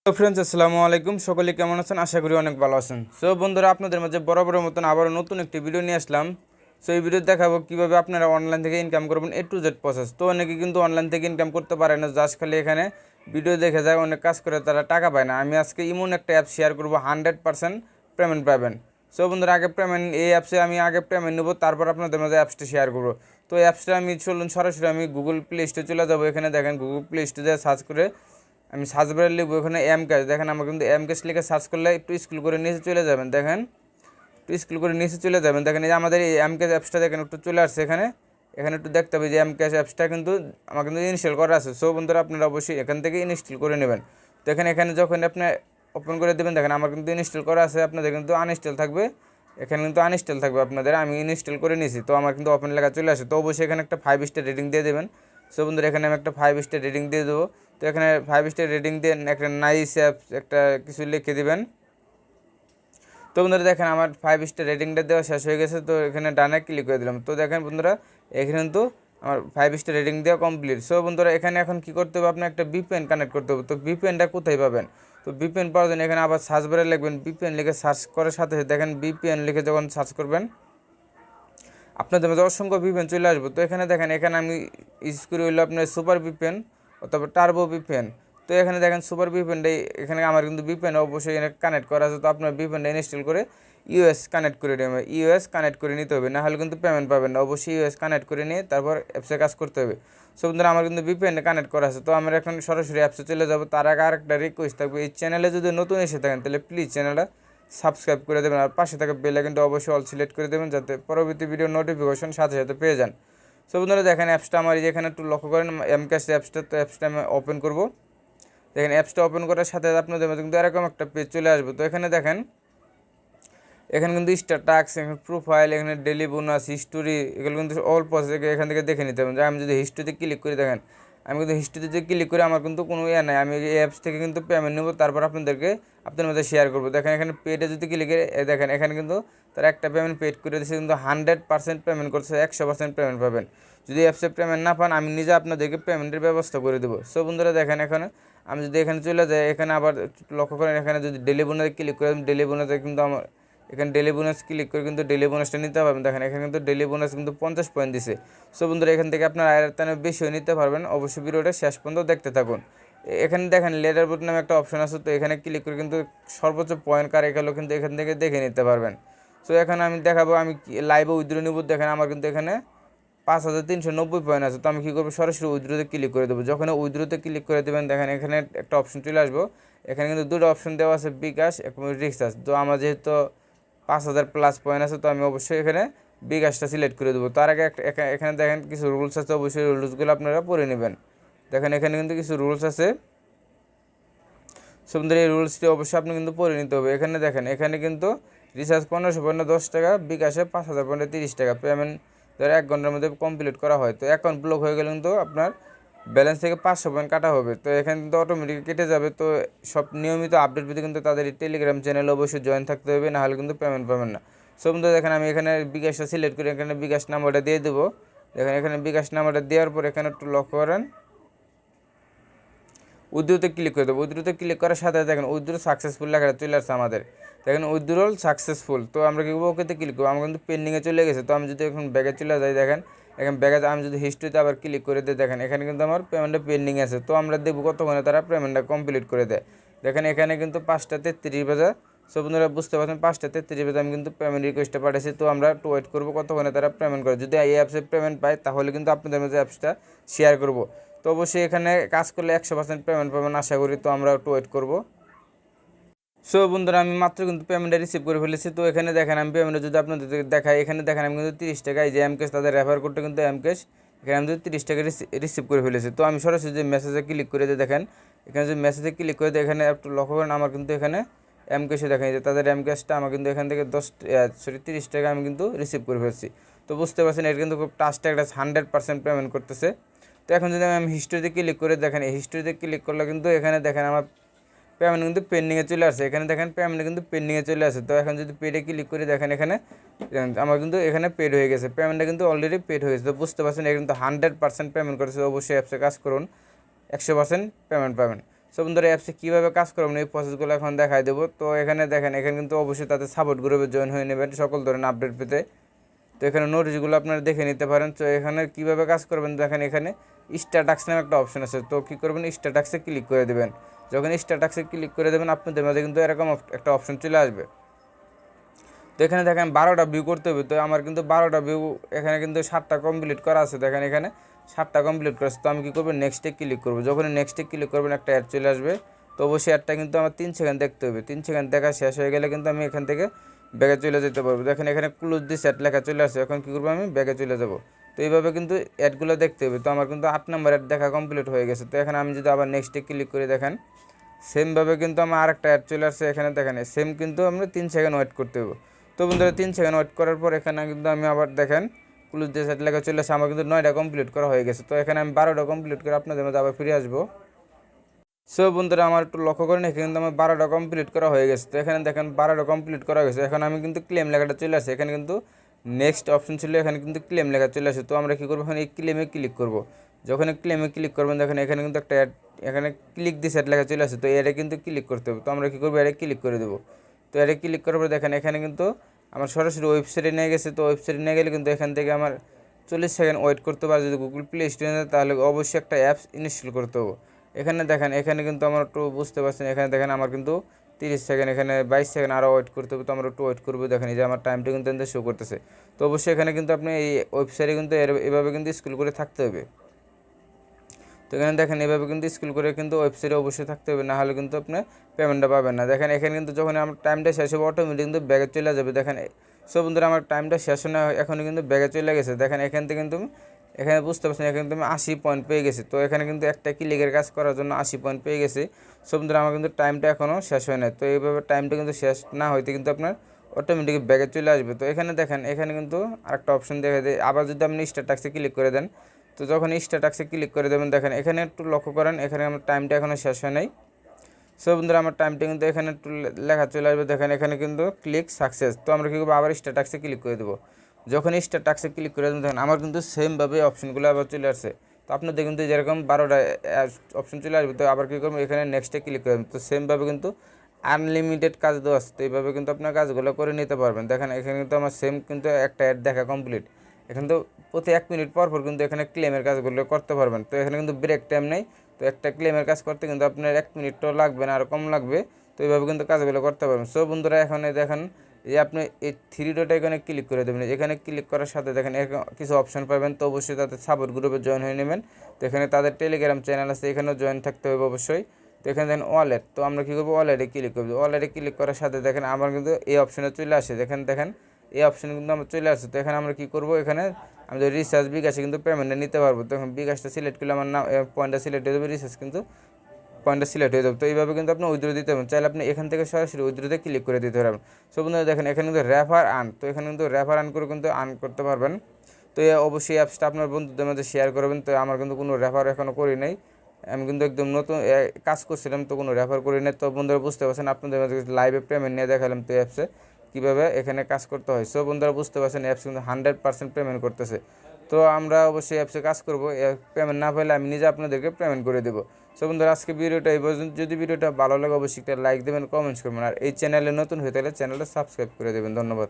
তো ফ্রেন্ডস আসসালামু আলাইকুম, সকলে কেমন আছেন? আশা করি অনেক ভালো আছেন। সো বন্ধুরা, আপনাদের মাঝে বরাবরের মতন আবারও নতুন একটি ভিডিও নিয়ে আসলাম। সো এই ভিডিও দেখাবো কীভাবে আপনারা অনলাইন থেকে ইনকাম করবেন, A to Z প্রসেস। তো অনেকে কিন্তু অনলাইন থেকে ইনকাম করতে পারে না, জাস্ট খালি এখানে ভিডিও দেখে যায়, অনেক কাজ করে তারা টাকা পায় না। আমি আজকে এমন একটা অ্যাপ শেয়ার করবো 100% পেমেন্ট পাবেন। সো বন্ধুরা, এই অ্যাপসে আমি আগে পেমেন্ট নেবো, তারপর আপনাদের মাঝে অ্যাপসটা শেয়ার করবো। তো অ্যাপসটা আমি চলুন সরাসরি আমি গুগল প্লে স্টোরে চলে যাবো। এখানে দেখেন গুগল প্লে স্টোরে সার্চ করে আমি সার্চ বারে লিখবো এখানে এম ক্যাশ। দেখেন আমার কিন্তু এম ক্যাশ লিখে সার্চ করলে একটু স্ক্রল করে নিচে চলে যাবেন। দেখেন একটু স্ক্রল করে নিচে চলে যাবেন। দেখেন এই যে আমাদের এই এম ক্যাশ অ্যাপসটা দেখেন একটু চলে আসছে এখানে। এখানে একটু দেখতে হবে যে এম ক্যাশ অ্যাপসটা কিন্তু আমার কিন্তু ইনস্টল করা আছে। সো বন্ধুরা, আপনারা অবশ্যই এখান থেকে ইনস্টল করে নেবেন। তো এখানে যখন আপনি ওপেন করে দেবেন, দেখেন আমার কিন্তু ইনস্টল করা আছে, আপনাদের কিন্তু আনইনস্টল থাকবে। এখানে কিন্তু আনইনস্টল থাকবে আপনাদের। আমি ইনস্টল করে নিয়েছি, তো আমার কিন্তু ওপেন লেখা চলে আসে। তো অবশ্যই এখানে একটা 5 স্টার রেটিং দিয়ে দেবেন। সো বন্ধুরা, এখানে আমি একটা 5 স্টার রেটিং দিয়ে দেবো। তো এখানে 5 স্টার রেটিং দিয়ে একটা নাইস অ্যাপ একটা কিছু লিখে দিবেন। তো বন্ধুরা, দেখেন আমার 5 স্টার রেটিংটা দেওয়া শেষ হয়ে গেছে। তো এখানে ডানে ক্লিক করে দিলাম। তো দেখেন বন্ধুরা, এখানে কিন্তু আমার 5 স্টার রেটিং দেওয়া কমপ্লিট। সো বন্ধুরা, এখানে এখন কী করতে হবে, আপনার একটা VPN কানেক্ট করতে হবে। তো VPNটা কোথায় পাবেন? তো VPN পাওয়ার জন্য এখানে আবার সার্চ বারে লিখবেন VPN, লিখে সার্চ করার সাথে দেখেন VPN লিখে যখন সার্চ করবেন আপনাদের মধ্যে অসংখ্য VPN চলে আসবে। তো এখানে দেখেন, এখানে আমি ইউজ করি হইলো আপনার সুপার VPN অথবা টার্বো VPN। তো এখানে দেখেন সুপার VPNটাই এখানে আমার কিন্তু VPN অবশ্যই এখানে কানেক্ট করা আছে। তো আপনার VPNটা ইনস্টল করে ইউএস কানেক্ট করে নেবেন। ইউএস কানেক্ট করে নিতে হবে, না হলে কিন্তু পেমেন্ট পাবেন না। অবশ্যই ইউএস কানেক্ট করে নিয়ে তারপর অ্যাপসে কাজ করতে হবে। সো বন্ধুরা, আমার কিন্তু VPN কানেক্ট করা আছে। তো আমরা এখন সরাসরি অ্যাপসে চলে যাবো। তার আগে আরেকটা রিকোয়েস্ট থাকবে, এই চ্যানেলে যদি নতুন এসে থাকেন তাহলে প্লিজ চ্যানেলটা সাবস্ক্রাইব করে দেবেন, আর পাশে থাকা বেল আইকনটা অবশ্যই অল সিলেক্ট করে দেবেন, যাতে পরবর্তী ভিডিও নোটিফিকেশন সাথে সাথে পেয়ে যান। সো বন্ধুরা, দেখেন অ্যাপসটা আমার এখানে একটু লক্ষ্য করেন এমক্যাশ অ্যাপসটা। তো অ্যাপসটা আমি ওপেন করব। দেখেন অ্যাপসটা ওপেন করার সাথে আপনাদের মধ্যে কিন্তু এরকম একটা পেজ চলে আসবে। তো এখানে দেখেন, এখানে কিন্তু স্টার টাস্ক, এখানে প্রোফাইল, এখানে ডেলি বোনাস, হিস্টোরি, এগুলো কিন্তু অল প্রসেস এখান থেকে দেখে নিতে হবে। আমি যদি হিস্টোরিতে ক্লিক করি, দেখেন আমি কিন্তু হিস্টোরিতে ক্লিক করে আমার কিন্তু কোনো নাই, আমি এই অ্যাপস থেকে কিন্তু পেমেন্ট নেবো, তারপর আপনাদের মধ্যে শেয়ার করবো। দেখেন এখানে পেডে যদি ক্লিক করে দেখেন এখানে কিন্তু তারা একটা পেমেন্ট পেড করে দিচ্ছে, কিন্তু 100% পেমেন্ট করছে, 100% পেমেন্ট পাবেন। যদি অ্যাপসে পেমেন্ট না পান, আমি নিজে আপনাদেরকে পেমেন্টের ব্যবস্থা করে দেবো। সো বন্ধুরা, দেখেন এখানে আমি যদি এখানে চলে যাই, এখানে আবার লক্ষ্য করেন এখানে যদি ডেলি বোনাসে ক্লিক করে, ডেলি বোনাসে কিন্তু আমার এখানে ডেলি বোনাস ক্লিক করে কিন্তু ডেলি বোনাসটা নিতে পারবেন। দেখেন এখানে কিন্তু ডেলি বোনাস কিন্তু 50 পয়েন্ট দিছে। সো বন্ধুরা, এখান থেকে আপনার আয়ের তানে বেশিও নিতে পারবেন। অবশ্যই ভিডিওটা শেষ পর্যন্ত দেখতে থাকুন। এখানে দেখেন লেটার বোর্ড নামে একটা অপশন আছে। তো এখানে ক্লিক করে কিন্তু সর্বোচ্চ পয়েন্ট কার এগুলো কিন্তু এখান থেকে দেখে নিতে পারবেন। সো এখন আমি দেখাবো আমি লাইভে উইথড্র নিব। দেখেন আমার কিন্তু এখানে 5390 পয়েন্ট আছে। তো আমি কী করবো, সরাসরি উইথড্রোতে ক্লিক করে দেবো। যখন উইথড্রোতে ক্লিক করে দেবেন, দেখেন এখানে একটা অপশন চলে আসবো। এখানে কিন্তু দুটো অপশন দেওয়া আছে, বিকাশ এবং রিচার্জ। তো আমার যেহেতু 5000+ পয়েন্ট আছে, তো আমি অবশ্যই এখানে বিকাশটা সিলেক্ট করে দেবো। তার আগে এখানে দেখেন কিছু রুলস আছে, অবশ্যই রুলসগুলো আপনারা পড়ে নেবেন। দেখেন এখানে কিন্তু কিছু রুলস আছে, সুন্দর এই রুলসটি অবশ্যই আপনি কিন্তু পড়ে নিতে হবে। এখানে দেখেন এখানে কিন্তু রিচার্জ 1500 পয়েন্টে 10 টাকা, বিকাশে 5000 পয়েন্টে 30 টাকা, পেমেন্ট ধরে 1 ঘন্টার মধ্যে কমপ্লিট করা হয়। তো অ্যাকাউন্ট ব্লক হয়ে গেলে কিন্তু আপনার ব্যালেন্স থেকে 500 পয়েন্ট কাটা হবে। তো এখানে কিন্তু অটোমেটিক কেটে যাবে। তো সব নিয়মিত আপডেট পেতে কিন্তু তাদের টেলিগ্রাম চ্যানেলে অবশ্যই জয়েন থাকতে হবে, নাহলে কিন্তু পেমেন্ট পাবেন না। সো বন্ধুরা, দেখেন আমি এখানে বিকাশটা সিলেক্ট করে এখানে বিকাশ নাম্বারটা দিয়ে দেবো। দেখেন এখানে বিকাশ নাম্বারটা দেওয়ার পর এখানে একটু লক্ষ্য করেন উইথড্রোতে ক্লিক করে দেবো। উইথড্রোতে ক্লিক করার সাথে দেখেন উইথড্রো সাকসেসফুল লেখাটা চলে আসছে আমাদের। দেখেন উইথড্রল সাকসেসফুল। তো আমরা কী করবো, ওকেতে ক্লিক করবো। আমার কিন্তু পেন্ডিংয়ে চলে গেছে। তো আমি যদি এখন ব্যাগে চলে যাই, দেখেন এখন ব্যাগে আমি যদি হিস্ট্রিতে আবার ক্লিক করে দিই, দেখেন এখানে কিন্তু আমার পেমেন্টটা পেন্ডিং আছে। তো আমরা দেখবো কতক্ষণে তারা পেমেন্টটা কমপ্লিট করে দেয়। দেখেন এখানে কিন্তু 5টা 33 বাজে। সো বন্ধুরা, বুঝতে পারছেন 5টা 33 বাজে আমি কিন্তু পেমেন্ট রিকোয়েস্টটা পাঠিয়েছি। তো আমরা একটু ওয়েট করবো কতক্ষণে তারা পেমেন্ট করে। যদি এই অ্যাপসে পেমেন্ট পায়, তাহলে কিন্তু আপনাদের মধ্যে অ্যাপসটা শেয়ার করবো। তো অবশ্যই এখানে কাজ করলে 100% পেমেন্ট পাবেন আশা করি। তো আমরা একটু ওয়েট করবো। সো বন্ধুরা, আমি মাত্র কিন্তু পেমেন্টটা রিসিভ করে ফেলেছি। তো এখানে দেখেন আমি পেমেন্টটা যদি আপনাদের দেখাই, এখানে দেখেন আমি কিন্তু 30 টাকা, এই যে এমকেশ তাদের রেফার করতে কিন্তু এমকেশ, এখানে আমি যদি 30 টাকা রিসিভ করে ফেলেছি। তো আমি সরাসরি যে মেসেজে ক্লিক করে দিয়ে দেখেন এখানে যদি মেসেজে ক্লিক করে দিয়ে এখানে একটু লক্ষ্য করেন আমার কিন্তু এখানে এমকেশে দেখেন যে তাদের এমকেশটা আমার কিন্তু এখান থেকে 30 টাকা আমি কিন্তু রিসিভ করে ফেলছি। তো বুঝতে পারছেন এটা কিন্তু খুব টাস্ট একটা 100% পেমেন্ট করতেছে। তো এখন যদি আমি হিস্ট্রিতে ক্লিক করে দেখেন, এই হিস্ট্রিতে ক্লিক করলে কিন্তু এখানে দেখেন আমার পেমেন্ট কিন্তু পেন্ডিংয়ে চলে আসে। এখানে দেখেন পেমেন্ট কিন্তু পেন্ডিংয়ে চলে আসে। তো এখন যদি পেডে ক্লিক করে দেখেন এখানে আমার কিন্তু এখানে পেড হয়ে গেছে, পেমেন্টটা কিন্তু অলরেডি পেড হয়ে গেছে। তো বুঝতে পারছেন এটা কিন্তু 100% পেমেন্ট করেছে। অবশ্যই অ্যাপসে কাজ করুন, 100% পেমেন্ট পাবেন। সো সো বন্ধুরা অ্যাপসে কীভাবে কাজ করবেন এই প্রসেসগুলো এখন দেখাই দেবো। তো এখানে দেখেন, এখানে কিন্তু অবশ্যই তাদের সাপোর্ট গ্রুপে জয়েন হয়ে নেবেন সকল ধরনের আপডেট পেতে। তো এখানে নোটিশগুলো আপনারা দেখে নিতে পারেন। তো এখানে কীভাবে কাজ করবেন দেখেন, এখানে স্ট্যাটাস নামে একটা অপশন আছে। তো কী করবেন, স্ট্যাটাসে ক্লিক করে দেবেন। যখন স্ট্যাটাসে ক্লিক করে দেবেন আপনাদের মাঝে কিন্তু এরকম একটা অপশন চলে আসবে। তো এখানে দেখেন 12টা ভিউ করতে হবে। তো আমার কিন্তু 12টা ভিউ, এখানে কিন্তু 7টা কমপ্লিট করা আছে। দেখেন এখানে 7টা কমপ্লিট করা আছে। তো আমি কী করবো, নেক্সটে ক্লিক করবো। যখন নেক্সটে ক্লিক করবেন একটা অ্যাড চলে আসবে। তো অবশ্যই অ্যাডটা কিন্তু আমার 3 সেকেন্ড দেখতে হবে। 3 সেকেন্ড দেখা শেষ হয়ে গেলে কিন্তু আমি এখান থেকে ব্যাগে চলে যেতে পারবো। দেখেন এখানে ক্লোজ দিস অ্যাড লেখা চলে আসছে। এখন কী করবো, আমি ব্যাগে চলে যাবো। তো এইভাবে কিন্তু অ্যাডগুলো দেখতে হবে। তো আমার কিন্তু 8 নম্বর অ্যাড দেখা কমপ্লিট হয়ে গেছে। তো এখানে আমি যদি আবার নেক্সটে ক্লিক করে দেখেন, সেমভাবে কিন্তু আমার আরেকটা অ্যাড চলে আসছে। এখানে দেখেন সেম কিন্তু আমরা 3 সেকেন্ড ওয়েট করতে হবে। তো বন্ধুরা 3 সেকেন্ড ওয়েট করার পর এখানে কিন্তু আমি আবার দেখেন ক্লোজ দিয়ে সেট লেখা চলে আসছে। আমার কিন্তু 9টা কমপ্লিট করা হয়ে গেছে। তো এখানে আমি 12টা কমপ্লিট করে আপনাদের মধ্যে আবার ফিরে আসবো। সো বন্ধুরা আমার একটু লক্ষ্য করেন, এখানে কিন্তু আমার 12টা কমপ্লিট করা হয়ে গেছে। তো এখানে দেখেন 12টা কমপ্লিট করা গেছে। এখন আমি কিন্তু ক্লেম লেখাটা চলে আসে। এখানে কিন্তু নেক্সট অপশন ছিল, এখানে কিন্তু ক্লেম লেখা চলে আসে। তো আমরা কী করবো, এখানে এই ক্লেমে ক্লিক করবো। যখন ক্লেমে ক্লিক করবেন দেখেন এখানে কিন্তু একটা অ্যাড, এখানে ক্লিক দিয়ে সেট লেখা চলে আসে। তো এরে কিন্তু ক্লিক করতে হবে। তো আমরা কী করবো, এরে ক্লিক করে দেবো। তো এরে ক্লিক করার পর দেখেন এখানে কিন্তু আমার সরাসরি ওয়েবসাইটে নিয়ে গেছে। তো ওয়েবসাইটে নিয়ে গেলে কিন্তু এখান থেকে আমার 40 সেকেন্ড ওয়েট করতে পারে। যদি গুগল প্লে স্টোরে নেয় তাহলে অবশ্যই একটা অ্যাপস ইনস্টল করতে হবে। এখানে দেখেন, এখানে কিন্তু আমার একটু বুঝতে পারছেন, এখানে দেখেন আমার কিন্তু 30 সেকেন্ড, এখানে 22 সেকেন্ড আরও ওয়েট করতে হবে। তো আমরা একটু ওয়েট করবো। দেখেন এই যে আমার টাইমটা কিন্তু এখানে শো করতেছে। তো অবশ্যই এখানে কিন্তু আপনি এই ওয়েবসাইটে কিন্তু এভাবে কিন্তু স্ক্রল করে থাকতে হবে। তো এখানে দেখেন এভাবে কিন্তু স্ক্রল করে কিন্তু ওয়েবসাইটে অবশ্যই থাকতে হবে, না হলে কিন্তু আপনি পেমেন্টটা পাবেন না। দেখেন এখানে কিন্তু যখন আমার টাইমটা শেষ হবে অটোমেটিক কিন্তু ব্যাগে চলে যাবে। দেখেন সব বন্ধুরা আমার টাইমটা শেষ না এখনই কিন্তু ব্যাগে চলে গেছে। দেখেন এখান থেকে কিন্তু এখানে বুঝতে পারছেন, এখানে কিন্তু আমি 80 পয়েন্ট পেয়ে গেছি। তো এখানে কিন্তু একটা ক্লিকের কাজ করার জন্য 80 পয়েন্ট পেয়ে গেছি। সব বন্ধুরা আমার কিন্তু টাইমটা এখনও শেষ হয় না। তো এইভাবে টাইমটা কিন্তু শেষ না হইতে কিন্তু আপনার অটোমেটিক ব্যাগে চলে আসবে। তো এখানে দেখেন, এখানে কিন্তু আরেকটা অপশন দেখা দেয়। আবার যদি আপনি স্ট্যাটাসে ক্লিক করে দেন, তো যখন স্ট্যাটাসে ক্লিক করে দেবেন দেখেন এখানে একটু লক্ষ্য করেন, এখানে আমার টাইমটা এখনও শেষ হয় নাই। সো বন্ধুরা আমার টাইমটা কিন্তু এখানে একটু লেখা চলে আসবে। দেখেন এখানে কিন্তু ক্লিক সাকসেস। তো আমরা কী করবো, আবার স্ট্যাটাসে ক্লিক করে দেবো। যখন স্ট্যাটাসে ক্লিক করে দেবেন দেখেন আমার কিন্তু সেমভাবে অপশনগুলো আবার চলে আসছে। তো আপনাদের কিন্তু যেরকম 12টা অপশন চলে আসবে। তো আবার কী করবো, এখানে নেক্সটে ক্লিক করে দেবেন। তো সেমভাবে কিন্তু আনলিমিটেড কাজ দেওয়া আছে। তো এইভাবে কিন্তু আপনার কাজগুলো করে নিতে পারবেন। দেখেন এখানে কিন্তু আমার সেম কিন্তু একটা অ্যাড দেখা কমপ্লিট। এখানে তো প্রতি 1 মিনিট পর পর কিন্তু এখানে ক্লেমের কাজগুলো করতে পারবেন। তো এখানে কিন্তু ব্রেক টাইম নেই। তো একটা ক্লেমের কাজ করতে কিন্তু আপনার 1 মিনিটও লাগবে না, আর কম লাগবে। তো এইভাবে কিন্তু কাজগুলো করতে পারবেন। সো বন্ধুরা এখন দেখেন এই আপনি এই 3 ডট এখানে ক্লিক করে দেবেন। এখানে ক্লিক করার সাথে দেখেন কিছু অপশন পাবেন। তো অবশ্যই তাদের সাপোর্ট গ্রুপে জয়েন হয়ে নেবেন। তো এখানে তাদের টেলিগ্রাম চ্যানেল আছে, এখানেও জয়েন থাকতে হবে অবশ্যই। তো এখানে দেখেন ওয়ালেট। তো আমরা কী করবো, ওয়ালেটে ক্লিক করবো। ওয়ালেটে ক্লিক করার সাথে দেখেন আমার কিন্তু এই অপশনে চলে আসে। দেখেন এই অপশন কিন্তু আমার চলে আসছে। তো এখানে আমরা কী করবো, এখানে আমাদের রিচার্জ বিকাশে কিন্তু পেমেন্টটা নিতে পারবো। তো এখন বিকাশটা সিলেক্ট করলে আমার নাম পয়েন্টটা সিলেক্ট হয়ে যাবে, রিচার্জ কিন্তু পয়েন্টটা সিলেক্ট হয়ে যাবে। তো এইভাবে কিন্তু আপনি উইথড্র দিতে পারবেন। চাইলে আপনি এখান থেকে সরাসরি উইথড্রতে ক্লিক করে দিতে পারবেন। সো বন্ধুরা দেখেন এখানে কিন্তু রেফার আর্ন। তো এখানে কিন্তু রেফার আর্ন করে কিন্তু আর্ন করতে পারবেন। তো অবশ্যই অ্যাপসটা আপনার বন্ধুদের মধ্যে শেয়ার করবেন। তো আমার কিন্তু কোনো রেফার এখনও করি নাই, আমি কিন্তু একদম নতুন কাজ করছিলাম, তো কোনো রেফার করি নাই। তো বন্ধুরা বুঝতে পারছেন, আপনাদের মধ্যে লাইভে পেমেন্ট নিয়ে দেখালাম তো অ্যাপসে কীভাবে এখানে কাজ করতে হয়। সো বন্ধুরা বুঝতে পারছেন অ্যাপস কিন্তু 100% পেমেন্ট করতেছে। তো আমরা অবশ্যই অ্যাপসে কাজ করবো। পেমেন্ট না পেলে আমি নিজে আপনাদেরকে পেমেন্ট করে দেবো। সো বন্ধুরা আজকে ভিডিওটা এই পর্যন্ত। যদি ভিডিওটা ভালো লাগে অবশ্যই একটা লাইক দেবেন, কমেন্টস করবেন, আর এই চ্যানেলে নতুন হয়ে থাকলে চ্যানেলটা সাবস্ক্রাইব করে দেবেন। ধন্যবাদ।